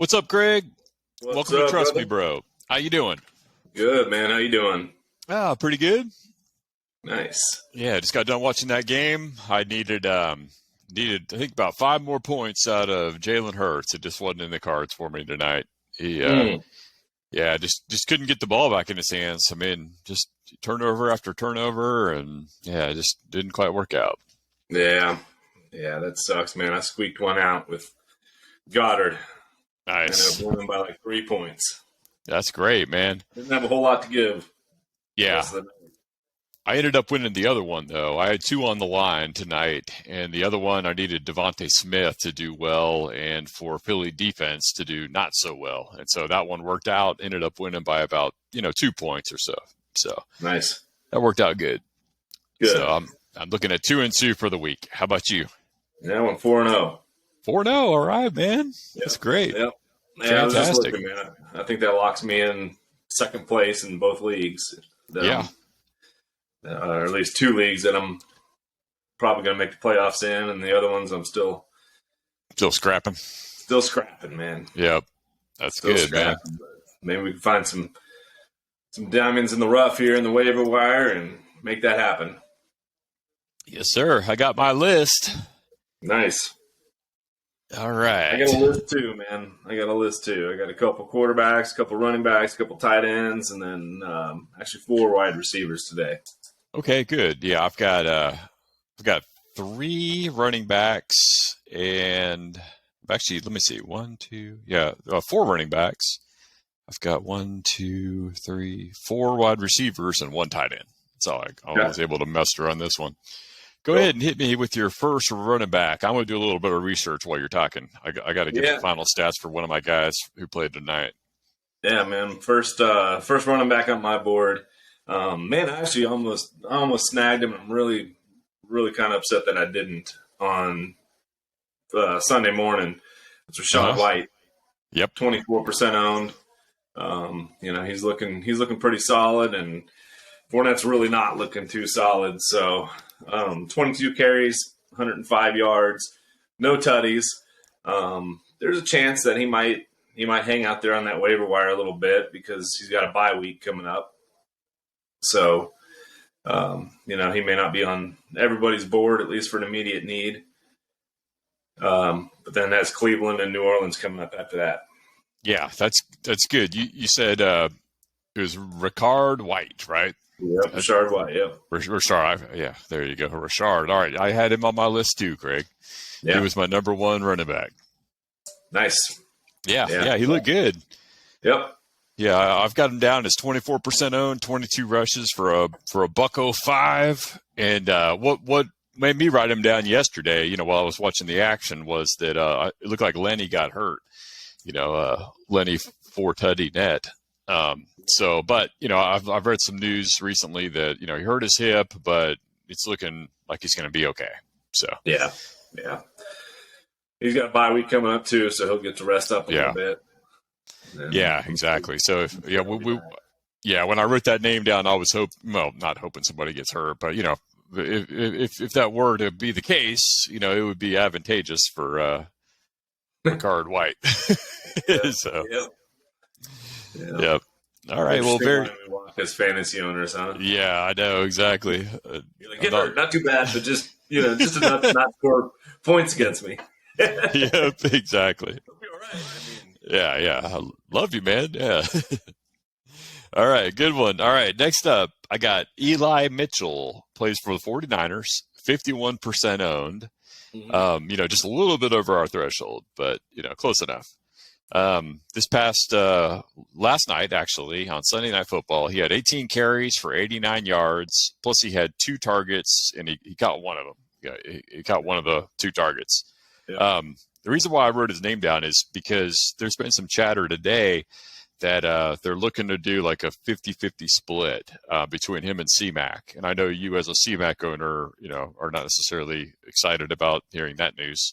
What's up, Greg? What's Welcome to up, Trust Me, brother? Bro. How you doing? Good, man. How you doing? Pretty good. Nice. Yeah, just got done watching that game. I needed I think about 5 more points out of Jalen Hurts. It just wasn't in the cards for me tonight. He Mm. yeah, just couldn't get the ball back in his hands. I mean, just turnover after turnover, and yeah, it just didn't quite work out. Yeah. Yeah, that sucks, man. I squeaked one out with Goddard. I ended up Nice. winning by like 3 points. That's great, man. Didn't have a whole lot to give the Yeah. rest of the night. I ended up winning the other one, though. I had two on the line tonight, and the other one I needed Devontae Smith to do well and for Philly defense to do not so well. And so that one worked out, ended up winning by about, 2 points or so. So Nice. that worked out good. So Good. I'm looking at 2-2 for the week. How about you? Yeah, I went 4-0. 4-0. All right, man. That's great. Yep. Yeah, I was just Fantastic. looking, man. I think that locks me in second place in both leagues. Yeah. Or at least two leagues that I'm probably going to make the playoffs in, and the other ones I'm still Still scrapping. scrapping, man. Yep. That's Still good, man. scrapping. But maybe we can find some diamonds in the rough here in the waiver wire and make that happen. Yes, sir. I got my list. Nice. All right. I got a list too, man. I got a couple quarterbacks, a couple running backs, a couple tight ends, and then actually 4 wide receivers today. Okay, good. Yeah, I've got 3 running backs and actually, let me see, 4 running backs. I've got 4 wide receivers and 1 tight end. That's all I was able to muster on this one. Go ahead and hit me with your first running back. I'm going to do a little bit of research while you're talking. I got to get the final stats for one of my guys who played tonight. Yeah, man. First running back on my board. Man, I actually almost snagged him. I'm really, really kind of upset that I didn't on Sunday morning. It's Rashad White. Yep. 24% owned. He's looking pretty solid, and Fournette's really not looking too solid. So 22 carries, 105 yards, no tutties. There's a chance that he might hang out there on that waiver wire a little bit because he's got a bye week coming up. So, he may not be on everybody's board, at least for an immediate need. But then that's Cleveland and New Orleans coming up after that. Yeah, that's good. You said it was Ricard White, right? Yep, Rashard White, yep. Rashard, yeah, there you go. Rashard. All right, I had him on my list too, Craig. Yeah. He was my number 1 running back. Nice. Yeah, he looked good. Yep. Yeah, I've got him down as 24% owned, 22 rushes for a $105. And what made me write him down yesterday, while I was watching the action, was that it looked like Lenny got hurt. Lenny 4-tutty net. But I've read some news recently that he hurt his hip, but it's looking like he's going to be okay. So yeah, he's got a bye week coming up too, so he'll get to rest up a little bit. Yeah, exactly. So when I wrote that name down, I was not hoping somebody gets hurt, but if that were to be the case, it would be advantageous for Ricard White. So. Yep. All right. Well, as fantasy owners, huh? Yeah, I know exactly. Not too bad, but just enough to not score points against me. Yep, exactly. It'll be all right. Yeah. I love you, man. Yeah. All right, good one. All right, next up, I got Eli Mitchell, plays for the 49ers, 51% owned. Mm-hmm. Just a little bit over our threshold, but close enough. This past last night, actually, on Sunday Night Football, he had 18 carries for 89 yards. Plus, he had 2 targets, and he caught one of them. Yeah, he caught one of the 2 targets. Yeah. The reason why I wrote his name down is because there's been some chatter today that they're looking to do like a 50-50 split between him and C-Mac. And I know you, as a C-Mac owner, are not necessarily excited about hearing that news,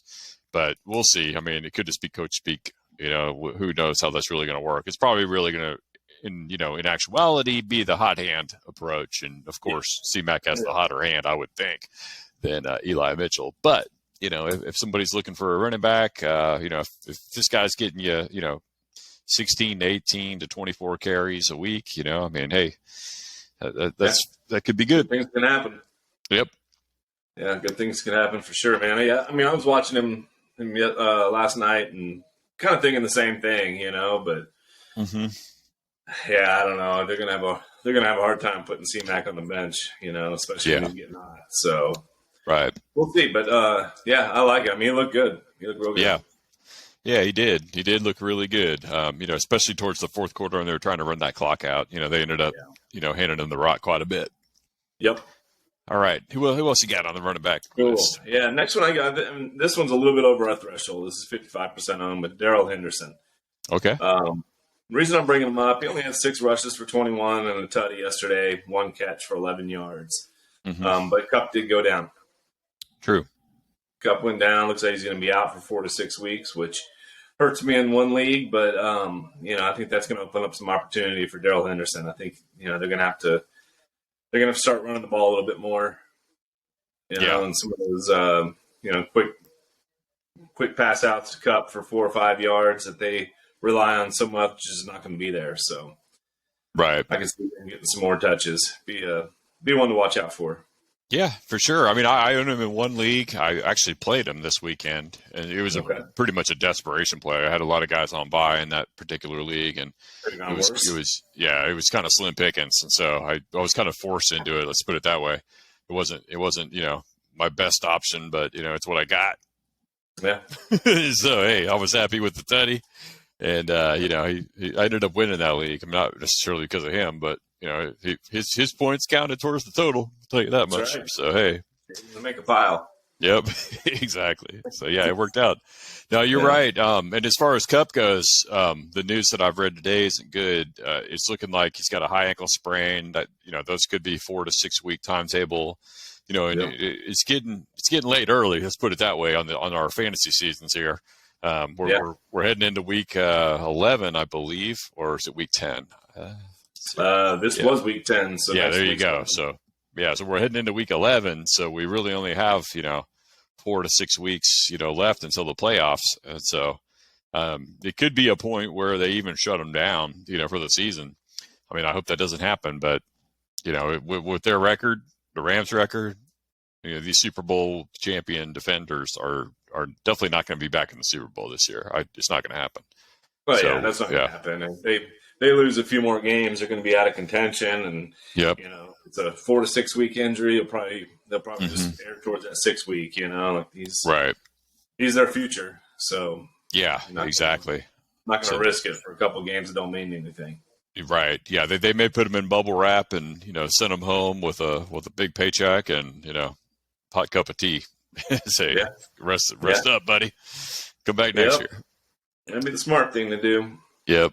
but we'll see. I mean, it could just be coach speak. Who knows how that's really going to work. It's probably really going to, in actuality, be the hot hand approach. And, of course, C-Mac has the hotter hand, I would think, than Eli Mitchell. But if somebody's looking for a running back, if this guy's getting you, 16 to 18 to 24 carries a week, hey, that could be good. Things can happen. Yep. Yeah, good things can happen for sure, man. Yeah, I was watching him last night and kind of thinking the same thing, but yeah, I don't know. They're gonna have a hard time putting C-Mac on the bench, especially when he's getting hot. So right, we'll see. But yeah, I like it. I mean, he looked good. He looked real good. Yeah, he did. He did look really good. Especially towards the fourth quarter when they were trying to run that clock out. They ended up, handing him the rock quite a bit. Yep. All right. Who else you got on the running back list? Yeah, next one I got. This one's a little bit over our threshold. This is 55% owned, but Darrell Henderson. Okay. The reason I'm bringing him up, he only had 6 rushes for 21 and a tutty yesterday, 1 catch for 11 yards. But Kupp did go down. True. Kupp went down. Looks like he's going to be out for 4 to 6 weeks, which hurts me in one league. But I think that's going to open up some opportunity for Darrell Henderson. I think they're going to have to start running the ball a little bit more. And some of those quick pass outs to Kupp for 4 or 5 yards that they rely on so much is not going to be there. So right, I can see them getting some more touches. Be one to watch out for. Yeah, for sure. I mean, I own him in one league. I actually played him this weekend, and it was pretty much a desperation play. I had a lot of guys on bye in that particular league, and it was kind of slim pickings, and so I was kind of forced into it. Let's put it that way. It wasn't my best option, but it's what I got. Yeah. So hey, I was happy with the tutty, and I ended up winning that league. I'm not necessarily because of him, but his points counted towards the total. I'll tell you that much. Right. So hey, make a pile. Yep, exactly. So yeah, it worked out. No, you're right. And as far as Kupp goes, the news that I've read today isn't good. It's looking like he's got a high ankle sprain. That those could be 4 to 6 week timetable. And it's getting late early. Let's put it that way on our fantasy seasons here. We're heading into week 11, I believe, or is it week 10? This was week 10. So yeah, there you go. So we're heading into week 11. So we really only have 4 to 6 weeks left until the playoffs, and so it could be a point where they even shut them down for the season. I mean, I hope that doesn't happen, but with their record, the Rams record, these Super Bowl champion defenders are definitely not going to be back in the Super Bowl this year. It's not going to happen. Well, yeah, that's not going to happen. And they lose a few more games, they're going to be out of contention, and it's a 4 to 6 week injury. They'll probably just err towards that 6 week. He's their future. So yeah, exactly. Not going to risk it for a couple games that don't mean anything. Right. Yeah, they may put him in bubble wrap and send him home with a big paycheck and hot cup of tea. Say rest up, buddy. Come back next year. That'd be the smart thing to do. Yep.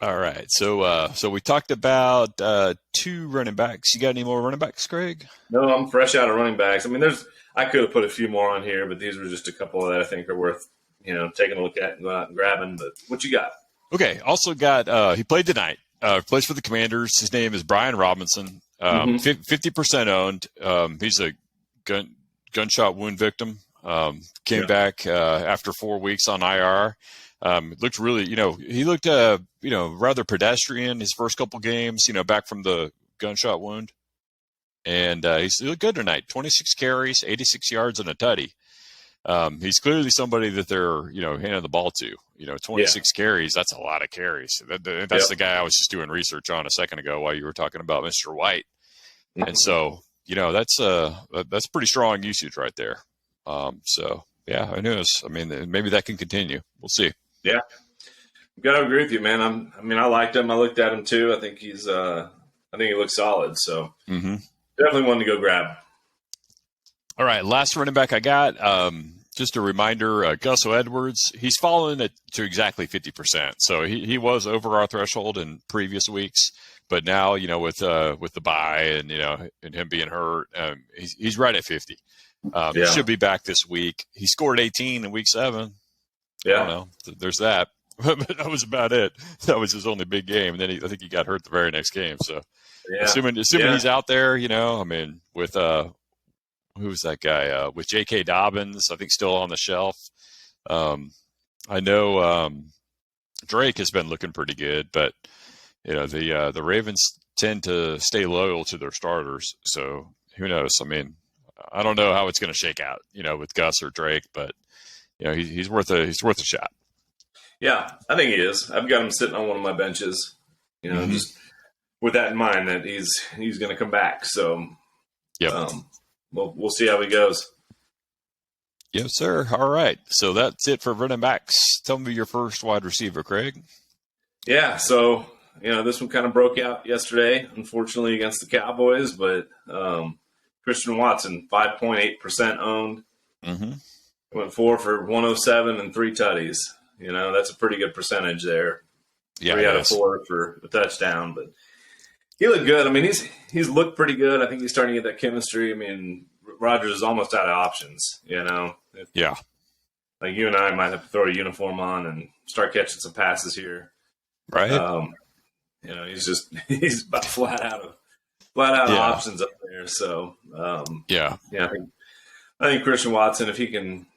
All right. So we talked about 2 running backs. You got any more running backs, Craig? No, I'm fresh out of running backs. I mean, I could have put a few more on here, but these were just a couple that I think are worth taking a look at and going out and grabbing. But what you got? Okay. Also got he played tonight. Plays for the Commanders. His name is Brian Robinson. 50% owned. He's a gunshot wound victim. Came back after 4 weeks on IR. Looked really, he looked, rather pedestrian his first couple games, back from the gunshot wound. And he looked good tonight. 26 carries, 86 yards, and a tutty. He's clearly somebody that they're, handing the ball to. 26 carries, that's a lot of carries. That's the guy I was just doing research on a second ago while you were talking about Mr. White. And so, that's pretty strong usage right there. So, yeah, who knows? I mean, maybe that can continue. We'll see. Yeah. I've got to agree with you, man. I liked him. I looked at him too. I think he looks solid. So definitely one to go grab. All right. Last running back I got, just a reminder, Gus Edwards, he's fallen to exactly 50%. So he was over our threshold in previous weeks, but now, with the bye and, and him being hurt, he's right at 50. He should be back this week. He scored 18 in week 7. Yeah. I don't know. There's that. But that was about it. That was his only big game. And then I think he got hurt the very next game. So assuming he's out there, with who was that guy with J.K. Dobbins? I think still on the shelf. I know Drake has been looking pretty good, but the Ravens tend to stay loyal to their starters. So who knows? I mean, I don't know how it's going to shake out, with Gus or Drake, but he's worth a shot. Yeah, I think he is. I've got him sitting on one of my benches. Just with that in mind that he's going to come back. So, yep. We'll see how he goes. Yes, sir. All right. So that's it for running backs. Tell me your first wide receiver, Craig. Yeah. So, this one kind of broke out yesterday, unfortunately, against the Cowboys, but Christian Watson, 5.8% owned. Mm-hmm. Went 4 for 107 and 3 tutties. That's a pretty good percentage there. Yeah, 3 out of 4 for a touchdown, but he looked good. I mean, he's looked pretty good. I think he's starting to get that chemistry. I mean, Rodgers is almost out of options, Yeah. Like you and I might have to throw a uniform on and start catching some passes here. Right. He's about flat out of options up there. So, yeah, I think Christian Watson, if he can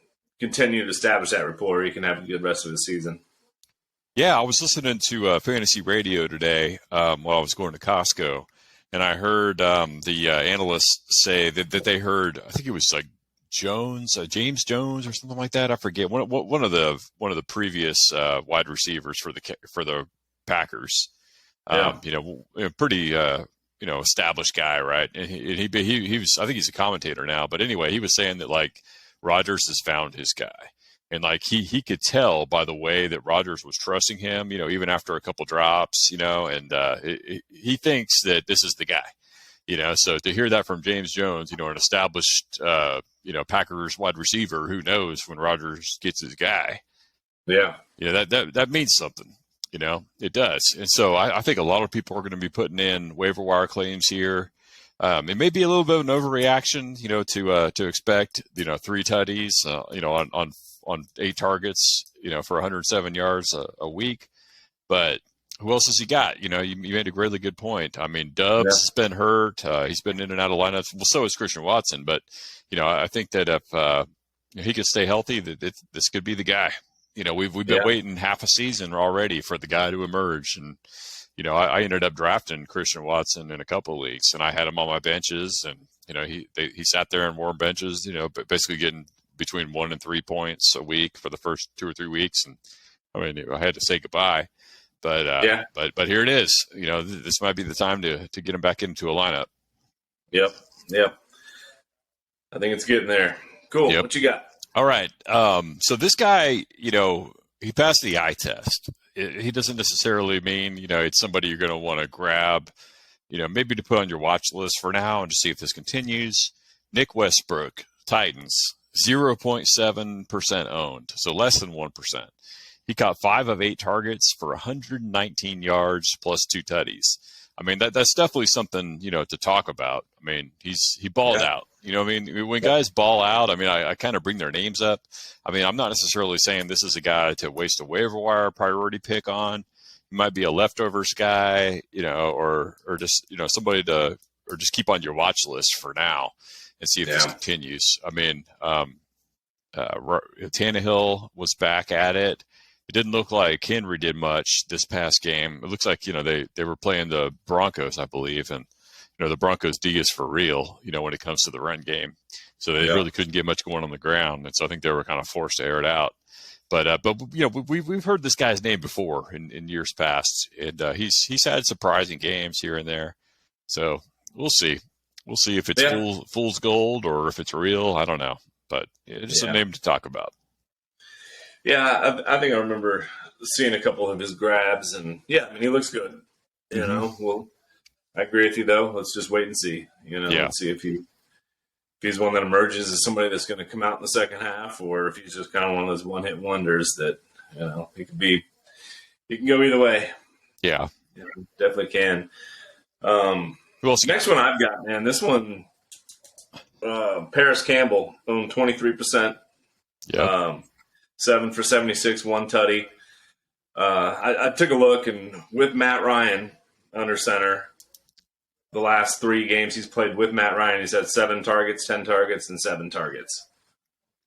continue to establish that rapport, he can have a good rest of the season. Yeah, I was listening to fantasy radio today while I was going to Costco, and I heard the analysts say that they heard, I think it was like James Jones or something like that. I forget one of the previous wide receivers for the Packers. Yeah. Pretty established guy, right? And he was, I think he's a commentator now, but anyway, he was saying that like Rodgers has found his guy. And like he could tell by the way that Rodgers was trusting him, even after a couple drops, and he thinks that this is the guy, So to hear that from James Jones, an established, Packers wide receiver who knows when Rodgers gets his guy, that means something, it does. And so I think a lot of people are going to be putting in waiver wire claims here. It may be a little bit of an overreaction, to expect, 3 tutties, on 8 targets, for 107 yards a week. But who else has he got? You made a really good point. I mean, Dubs has been hurt. He's been in and out of lineups. Well, so is Christian Watson. But, I think that if he could stay healthy, that this could be the guy. We've been waiting half a season already for the guy to emerge. And, I ended up drafting Christian Watson in a couple of leagues, and I had him on my benches. And, he sat there in warm benches, basically getting between 1 and 3 points a week for the first 2 or 3 weeks. And I mean, I had to say goodbye, but here it is. This might be the time to get him back into a lineup. Yep. I think it's getting there. Cool. Yep. What you got? All right. So this guy, he passed the eye test. He doesn't necessarily mean, it's somebody you're going to want to grab, maybe to put on your watch list for now and to see if this continues. Nick Westbrook, Titans. 0.7% owned, so less than 1%. He caught 5 of 8 targets for 119 yards plus 2 tutties. I mean, that's definitely something, to talk about. I mean, he balled out. When guys ball out, I mean, I kind of bring their names up. I mean, I'm not necessarily saying this is a guy to waste a waiver wire priority pick on. He might be a leftovers guy, or just, somebody or just keep on your watch list for now and see if this continues. I mean, Tannehill was back at it. It didn't look like Henry did much this past game. It looks like, they were playing the Broncos, I believe. And, the Broncos D is for real, when it comes to the run game. So they really couldn't get much going on the ground. And so I think they were kind of forced to air it out. But we've heard this guy's name before in years past. And he's had surprising games here and there. So we'll see. We'll see if it's fool's gold or if it's real. I don't know. But it's just a name to talk about. Yeah, I think I remember seeing a couple of his grabs. And, he looks good. Well, I agree with you, though. Let's just wait and see. Let's see if he's one that emerges as somebody that's going to come out in the second half or if he's just kind of one of those one-hit wonders that, he can go either way. Yeah. Definitely can. Next one I've got, man. This one, Paris Campbell owned 23%. Yeah. 7 for 76, 1 tutty. I took a look, and with Matt Ryan under center, the last 3 games he's played with Matt Ryan, he's had 7 targets, 10 targets, and 7 targets.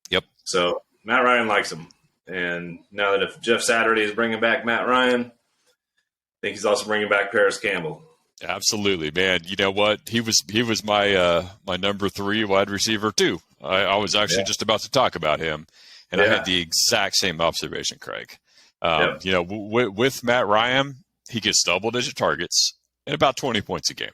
Yep. So Matt Ryan likes him. And now that if Jeff Saturday is bringing back Matt Ryan, I think he's also bringing back Paris Campbell. Absolutely, man. You know what? He was my my number 3 wide receiver too. I was actually just about to talk about him, and I had the exact same observation, Craig. You know, with Matt Ryan, he gets double-digit targets and about 20 points a game.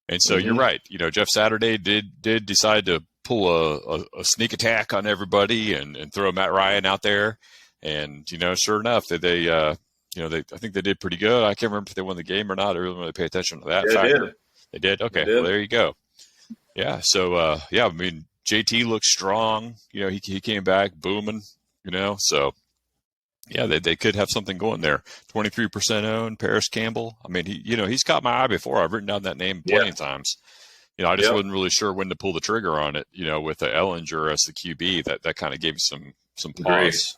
And so you're right. You know, Jeff Saturday did decide to pull a sneak attack on everybody and throw Matt Ryan out there. And, you know, sure enough, they I think they did pretty good. I can't remember if they won the game or not. I really want to pay attention to that factor. They did? Okay. Well, there you go. Yeah. So, I mean, JT looks strong. You know, he came back booming, you know. So, yeah, they could have something going there. 23% owned, Paris Campbell. I mean, he's caught my eye before. I've written down that name plenty of times. You know, I just wasn't really sure when to pull the trigger on it, you know, with the Ellinger as the QB. That kind of gave me some pause.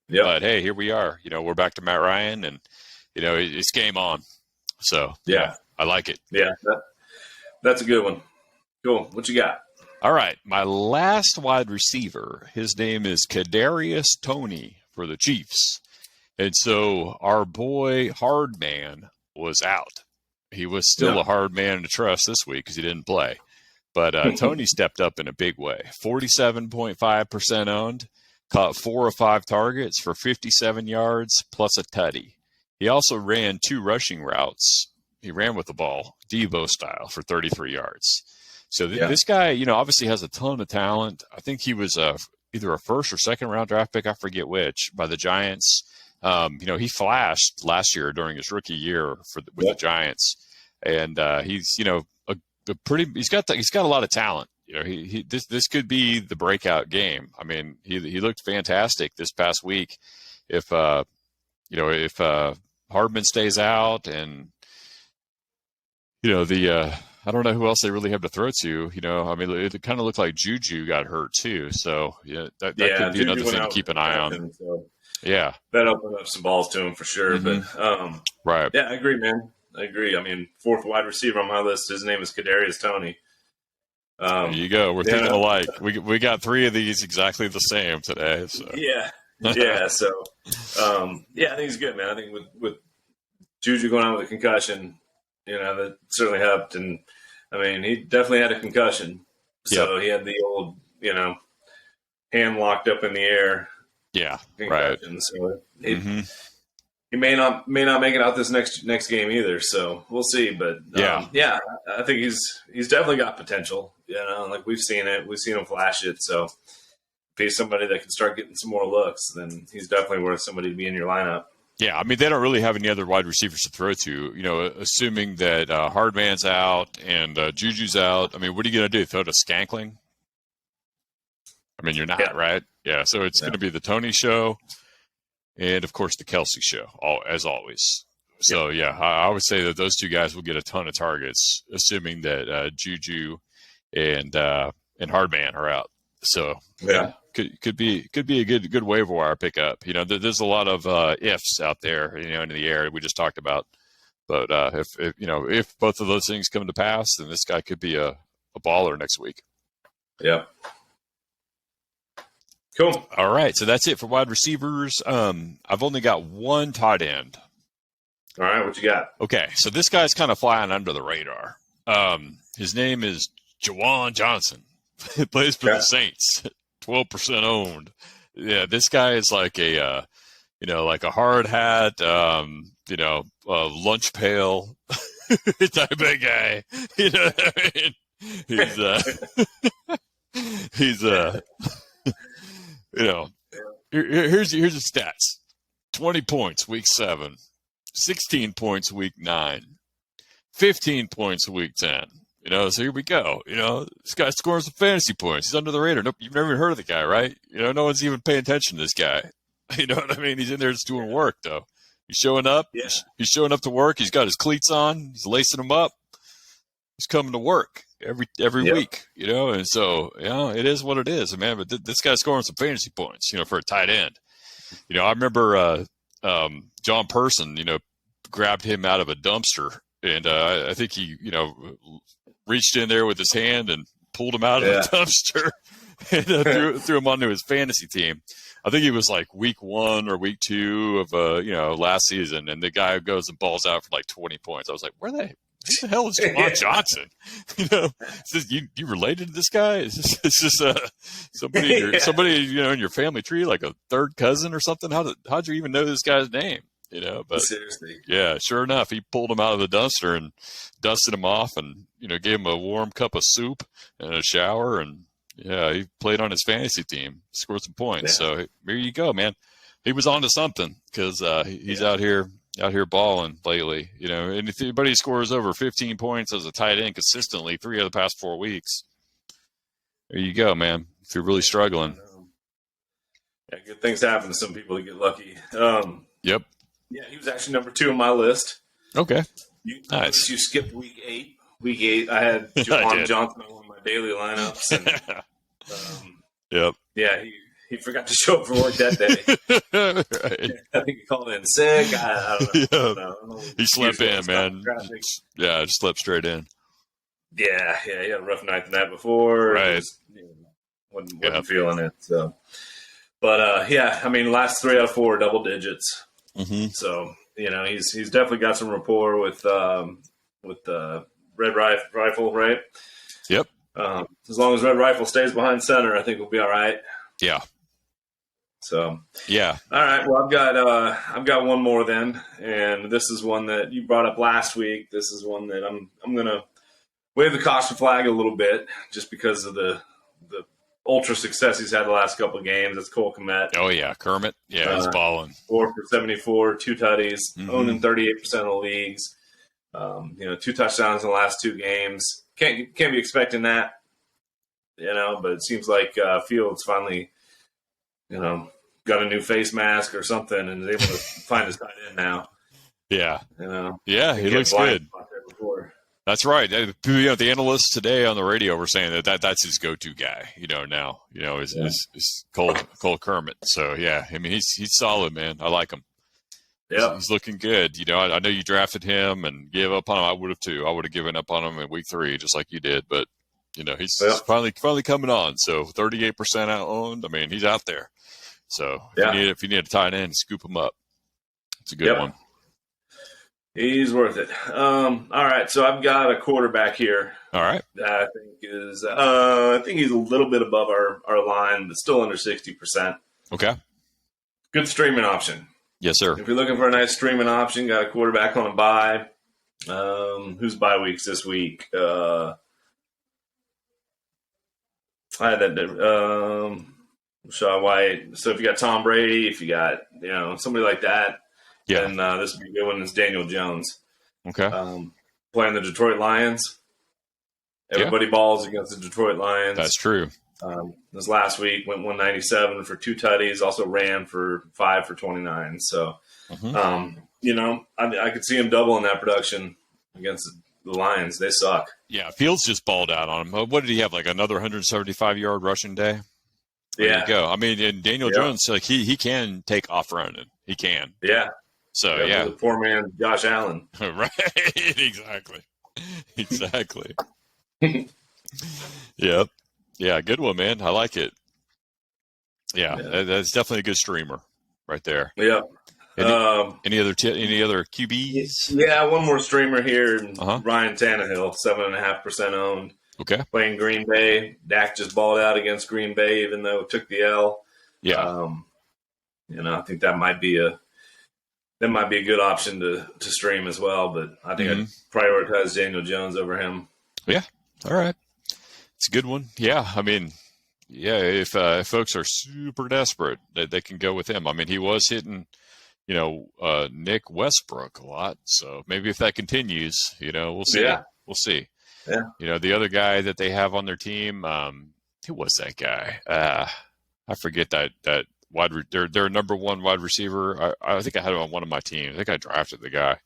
Yep. But hey, here we are. You know, we're back to Matt Ryan, and you know it's game on. So I like it. Yeah, that's a good one. Cool. What you got? All right, my last wide receiver. His name is Kadarius Toney for the Chiefs, and so our boy Hardman was out. He was still a hard man to trust this week because he didn't play. But Toney stepped up in a big way. 47.5% owned. Caught 4 of 5 targets for 57 yards plus a tutty. He also ran 2 rushing routes. He ran with the ball, Devo style, for 33 yards. So this guy, you know, obviously has a ton of talent. I think he was either a first or second round draft pick, I forget which, by the Giants. You know, he flashed last year during his rookie year with the Giants, and he's, you know, he's got a lot of talent. You know, this could be the breakout game. I mean, he looked fantastic this past week. If Hardman stays out, and you know I don't know who else they really have to throw to. You know, I mean, it kind of looked like Juju got hurt too. So that could be Juju another thing to keep an eye on. That opened up some balls to him for sure. But right, yeah, I agree, man. I agree. I mean, 4th wide receiver on my list. His name is Kadarius Toney. There you go. We're thinking alike. We got 3 of these exactly the same today. So. Yeah. So, I think he's good, man. I think with Juju going out with a concussion, you know, that certainly helped. And I mean, he definitely had a concussion, so he had the old, you know, hand locked up in the air. Yeah, concussion. Right. So he may not make it out this next game either. So we'll see. But I think he's definitely got potential. You know, like we've seen him flash it. So if he's somebody that can start getting some more looks, then he's definitely worth somebody to be in your lineup. Yeah, I mean, they don't really have any other wide receivers to throw to. You know, assuming that Hardman's out and Juju's out. I mean, what are you going to do? Throw to Skankling? I mean, you're not, right? Yeah, so it's going to be the Toney show and, of course, the Kelsey show, as always. So, I would say that those 2 guys will get a ton of targets, assuming that Juju and Hardman are out. So, could be a good waiver wire pickup. You know, there's a lot of ifs out there, you know, in the air we just talked about. But if both of those things come to pass, then this guy could be a baller next week. Yeah. Cool. All right, so that's it for wide receivers. I've only got 1 tight end. All right, what you got? Okay, so this guy's kind of flying under the radar. His name is Juwan Johnson. He plays for the Saints. 12% owned. Yeah, this guy is like a hard hat, lunch pail type of guy. You know what I mean? He's here's the stats. 20 points week 7, 16 points week 9, 15 points week 10. You know, so here we go. You know, this guy scores some fantasy points. He's under the radar. Nope, you've never even heard of the guy, right? You know, no one's even paying attention to this guy. You know what I mean? He's in there just doing work, though. He's showing up. Yeah. He's showing up to work. He's got his cleats on. He's lacing them up. He's coming to work every week, you know? And so, you know, it is what it is, man. But this guy's scoring some fantasy points, you know, for a tight end. You know, I remember John Person, you know, grabbed him out of a dumpster and I think he, reached in there with his hand and pulled him out of the dumpster and threw him onto his fantasy team. I think it was like week 1 or week 2 of last season, and the guy goes and balls out for like 20 points. I was like, who the hell is Jawan Johnson? You related to this guy? Is this somebody in your family tree, like a third cousin or something? How'd you even know this guy's name? But seriously, yeah, sure enough, he pulled him out of the dumpster and dusted him off, and gave him a warm cup of soup and a shower, and yeah, he played on his fantasy team, scored some points. Yeah. So there you go, man. He was on to something because he's out here balling lately. And if anybody scores over 15 points as a tight end consistently 3 of the past 4 weeks, there you go, man. If you're really struggling. Yeah, good things happen to some people that get lucky. Yep. Yeah, he was actually number 2 on my list. Okay. Nice. You skipped week 8. Week 8, I had Jawan Johnson on one of my daily lineups. And, yep. Yeah, he forgot to show up for work that day. Right. I think he called in sick. I don't know. He slept in, man. Yeah, just slept straight in. Yeah, he had a rough night the night before. Right. Wasn't feeling it. So, but last 3 out of 4 double digits. Mm-hmm. So he's definitely got some rapport with Red Rifle, right? Yep. As long as Red Rifle stays behind center, I think we'll be all right. Yeah. So yeah. All right. Well, I've got one more then, and this is one that you brought up last week. This is one that I'm gonna wave the caution flag a little bit, just because of the ultra success he's had the last couple of games. It's Cole Kmet. Oh yeah, Kermit. Yeah, he's balling. 4 for 74, 2 tutties, owning 38% of the leagues. 2 touchdowns in the last 2 games. Can't be expecting that, but it seems like Fields finally, got a new face mask or something and is able to find his tight end now. Yeah. Yeah, he looks good. That's right. The analysts today on the radio were saying that's his go-to guy, now, is Cole Kermit. So, yeah, I mean, he's solid, man. I like him. Yeah, he's looking good. I know you drafted him and gave up on him. I would have too. I would have given up on him in week 3, just like you did. But he's finally coming on. So 38% owned. I mean, he's out there. So if you need a tight end, scoop him up. It's a good one. He's worth it. All right, so I've got a quarterback here. All right, that I think is. I think he's a little bit above our line, but still under 60%. Okay, good streaming option. Yes, sir. If you're looking for a nice streaming option, got a quarterback on a bye. Who's bye weeks this week? I had that. Shaw White. So if you got Tom Brady, if you got somebody like that, then this would be a good one. Is Daniel Jones. Okay. Playing the Detroit Lions. Everybody balls against the Detroit Lions. That's true. This last week went 197 for 2 tutties, also ran for 5 for 29. So, I could see him doubling that production against the Lions. They suck. Yeah, Fields just balled out on him. What did he have? Like another 175-yard rushing day? There you go. I mean, and Daniel Jones, like he can take off running. He can. Yeah. So the poor man Josh Allen. Right. Exactly. Yep. Yeah, good one, man. I like it. Yeah, that's definitely a good streamer right there. Yeah. Any other QBs? Yeah, one more streamer here. Ryan Tannehill, 7.5% owned. Okay. Playing Green Bay. Dak just balled out against Green Bay, even though it took the L. Yeah. I think that might be a good option to stream as well. But I think I'd prioritize Daniel Jones over him. Yeah. All right. It's a good one. Yeah. I mean, if folks are super desperate, they can go with him. I mean, he was hitting, Nick Westbrook a lot. So maybe if that continues, we'll see. Yeah. We'll see. Yeah. The other guy that they have on their team, who was that guy? I forget that their number 1 wide receiver. I think I had him on one of my teams. I think I drafted the guy.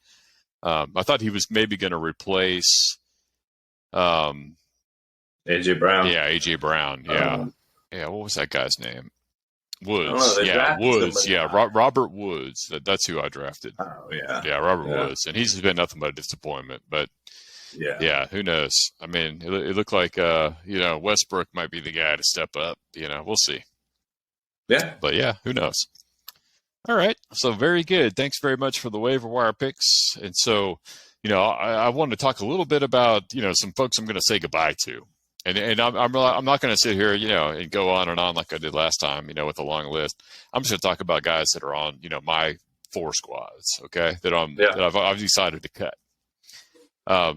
I thought he was maybe going to replace AJ Brown. Yeah, AJ Brown. Yeah. What was that guy's name? I don't know. Woods. They Yeah, drafted Woods. somebody. Yeah, Robert Woods. That's who I drafted. Oh yeah. Yeah, Robert Yeah. Woods, and he's been nothing but a disappointment. But Yeah. yeah, who knows? I mean, it looked like Westbrook might be the guy to step up. We'll see. Yeah. But yeah, who knows? All right, so very good. Thanks very much for the waiver wire picks. And so, I wanted to talk a little bit about some folks I'm going to say goodbye to. And I'm not going to sit here, and go on and on like I did last time, with a long list. I'm just going to talk about guys that are on, my 4 squads, okay, that I've decided to cut.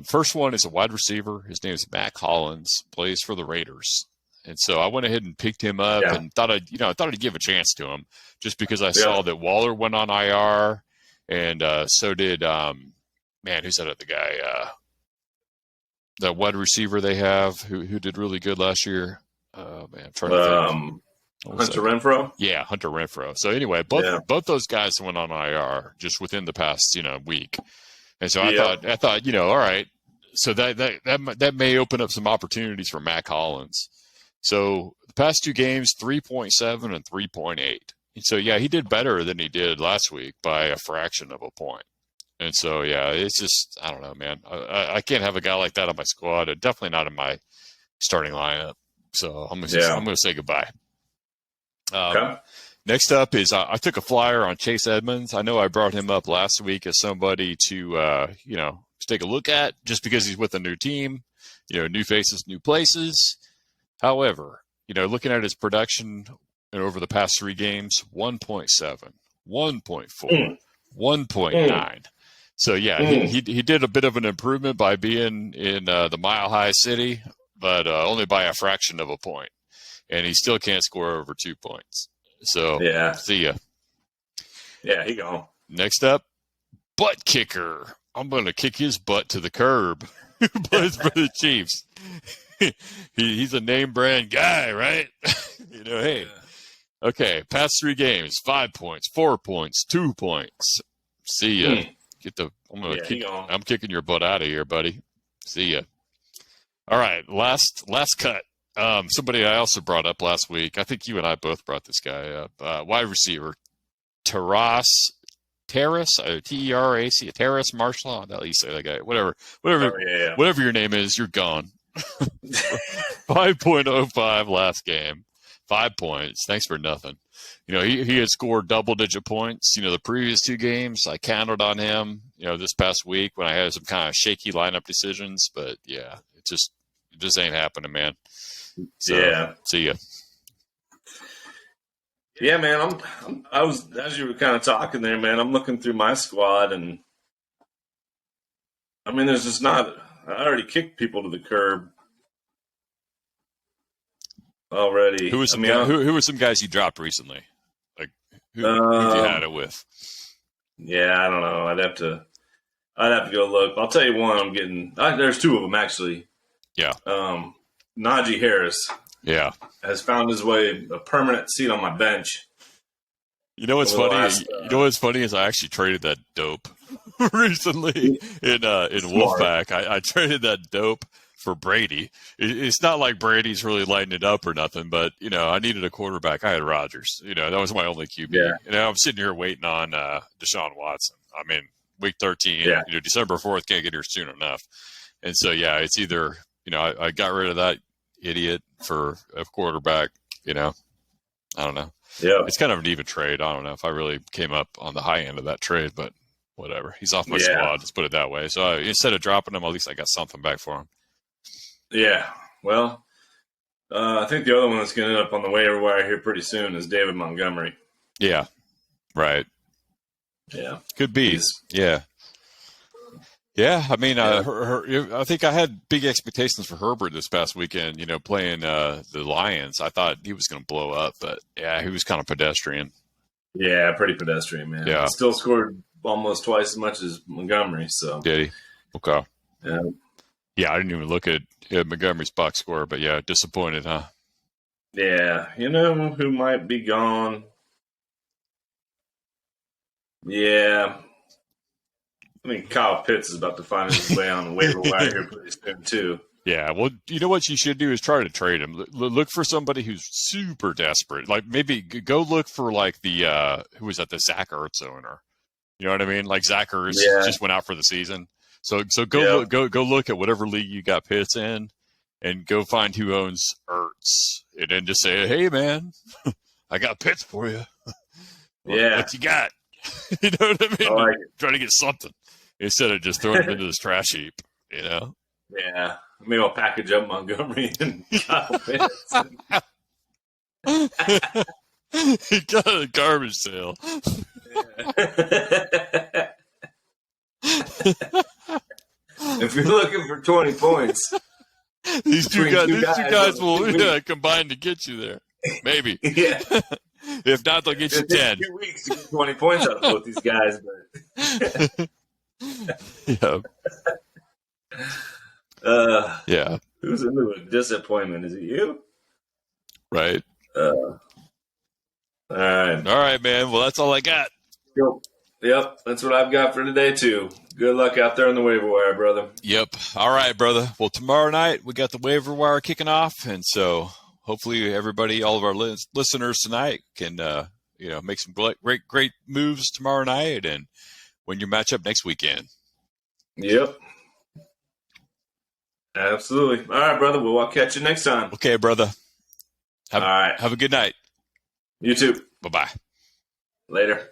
First one is a wide receiver. His name is Matt Collins, plays for the Raiders. And so I went ahead and picked him up and thought I'd give a chance to him just because I saw that Waller went on IR, and so did who's that other guy? That wide receiver they have who did really good last year. I'm trying to think. Hunter Renfrow? Yeah, Hunter Renfrow. So anyway, both those guys went on IR just within the past week. And so I thought, all right. So that may open up some opportunities for Matt Collins. So the past 2 games, 3.7 and 3.8. And so he did better than he did last week by a fraction of a point. And so it's just, I don't know, man. I can't have a guy like that on my squad. Definitely not in my starting lineup. So I'm gonna say goodbye. Okay. Next up is I took a flyer on Chase Edmonds. I know I brought him up last week as somebody to take a look at just because he's with a new team, new faces, new places. However, looking at his production over the past 3 games, 1.7, 1.4, 1.9. So he did a bit of an improvement by being in the Mile High City, but only by a fraction of a point, and he still can't score over 2 points. So see ya. Yeah, he gone. Next up, butt kicker. I'm going to kick his butt to the curb. Who plays for the Chiefs? He's a name brand guy, right? Hey. Okay, past 3 games, 5 points, 4 points, 2 points. See ya. I'm kicking your butt out of here, buddy. See ya. All right, last cut. Somebody I also brought up last week. I think you and I both brought this guy up. Wide receiver, Terrace, T-E-R-A-C, Terrace Marshall. I don't know how you say that guy. Whatever your name is, you're gone. 5.05 last game. 5 points. Thanks for nothing. He had scored double-digit points. The previous 2 games, I counted on him. This past week when I had some kind of shaky lineup decisions, but it just ain't happening, man. So, see ya. Yeah, man. I was, as you were kind of talking there, man. I'm looking through my squad, and I mean, there's just not. I already kicked people to the curb already. Who were some guys you dropped recently? Like who you had it with? Yeah, I don't know. I'd have to go look. I'll tell you one. I'm getting. There's 2 of them actually. Yeah. Najee Harris. Yeah. Has found his way a permanent seat on my bench. You know what's funny? You know what's funny is I actually traded that dope recently in Wolfpack. I traded that dope for Brady. It's not like Brady's really lighting it up or nothing, but I needed a quarterback. I had Rodgers. That was my only QB. Yeah. I'm sitting here waiting on Deshaun Watson. I mean, week 13. Yeah. December 4th can't get here soon enough. And so it's either I got rid of that idiot for a quarterback. I don't know. Yeah, it's kind of an even trade. I don't know if I really came up on the high end of that trade, but whatever. He's off my squad. Let's put it that way. So instead of dropping him, at least I got something back for him. Yeah. Well, I think the other one that's going to end up on the waiver wire here pretty soon is David Montgomery. Yeah. Right. Yeah. Could be. Yeah. Yeah, I mean, I think I had big expectations for Herbert this past weekend, playing the Lions. I thought he was going to blow up, but, he was kind of pedestrian. Yeah, pretty pedestrian, man. Yeah. Still scored almost twice as much as Montgomery. So did he? Okay. Yeah. Yeah, I didn't even look at Montgomery's box score, but, disappointed, huh? Yeah. You know who might be gone? Yeah. I mean, Kyle Pitts is about to find his way on the waiver wire here pretty soon, too. Yeah, well, you know what you should do is try to trade him. Look for somebody who's super desperate. Like maybe go look for like the who was that, the Zach Ertz owner. You know what I mean? Like Zach Ertz Yeah. just went out for the season. So Yep. go look at whatever league you got Pitts in, and go find who owns Ertz, and then just say, "Hey, man, I got Pitts for you. Yeah. What you got?" You know what I mean? I like it. Try to get something instead of just throwing him into this trash heap. You know? Yeah. Maybe I'll package up Montgomery and Kyle Pitts. He got a garbage sale. If you're looking for 20 points, these two guys will weeks. combine to get you there. Maybe. Yeah. If not, they'll get you It takes 10. 2 weeks to get 20 points out of both these guys. But Yeah. Yeah. Who's into a disappointment? Is it you? Right. All right. All right, man. Well, that's all I got. Yep, that's what I've got for today, too. Good luck out there on the waiver wire, brother. Yep. All right, brother. Well, tomorrow night we got the waiver wire kicking off, and so hopefully everybody, all of our listeners tonight, can make some great moves tomorrow night, and win your matchup next weekend. Yep. Absolutely. All right, brother. Well, I'll catch you next time. Okay, brother. All right. Have a good night. You too. Bye-bye. Later.